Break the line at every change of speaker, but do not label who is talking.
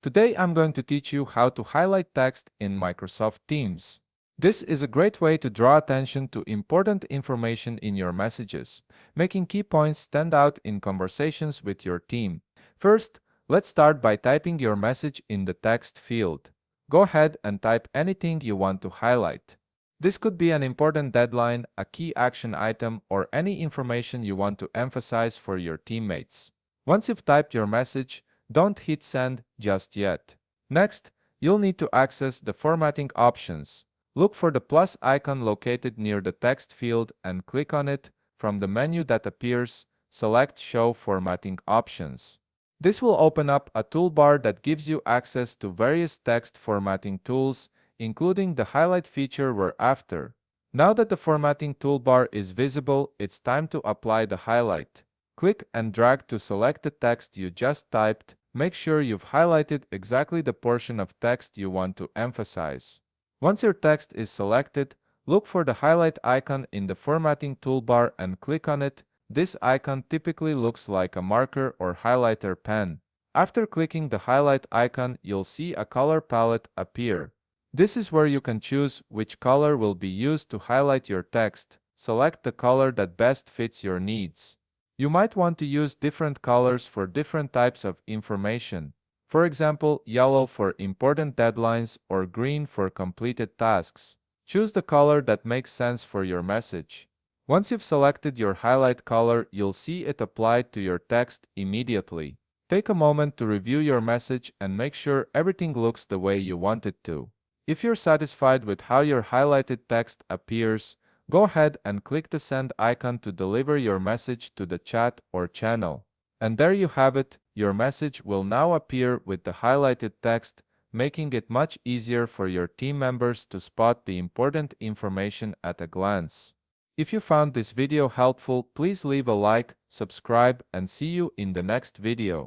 Today I'm going to teach you how to highlight text in Microsoft Teams. This is a great way to draw attention to important information in your messages, making key points stand out in conversations with your team. First, let's start by typing your message in the text field. Go ahead and type anything you want to highlight. This could be an important deadline, a key action item, or any information you want to emphasize for your teammates. Once you've typed your message, don't hit send just yet. Next, you'll need to access the formatting options. Look for the plus icon located near the text field and click on it. From the menu that appears, select Show Formatting Options. This will open up a toolbar that gives you access to various text formatting tools, including the highlight feature we're after. Now that the formatting toolbar is visible, it's time to apply the highlight. Click and drag to select the text you just typed. Make sure you've highlighted exactly the portion of text you want to emphasize. Once your text is selected, look for the highlight icon in the formatting toolbar and click on it. This icon typically looks like a marker or highlighter pen. After clicking the highlight icon, you'll see a color palette appear. This is where you can choose which color will be used to highlight your text. Select the color that best fits your needs. You might want to use different colors for different types of information. For example, yellow for important deadlines or green for completed tasks. Choose the color that makes sense for your message. Once you've selected your highlight color, you'll see it applied to your text immediately. Take a moment to review your message and make sure everything looks the way you want it to. If you're satisfied with how your highlighted text appears, go ahead and click the send icon to deliver your message to the chat or channel. And there you have it, your message will now appear with the highlighted text, making it much easier for your team members to spot the important information at a glance. If you found this video helpful, please leave a like, subscribe, and see you in the next video.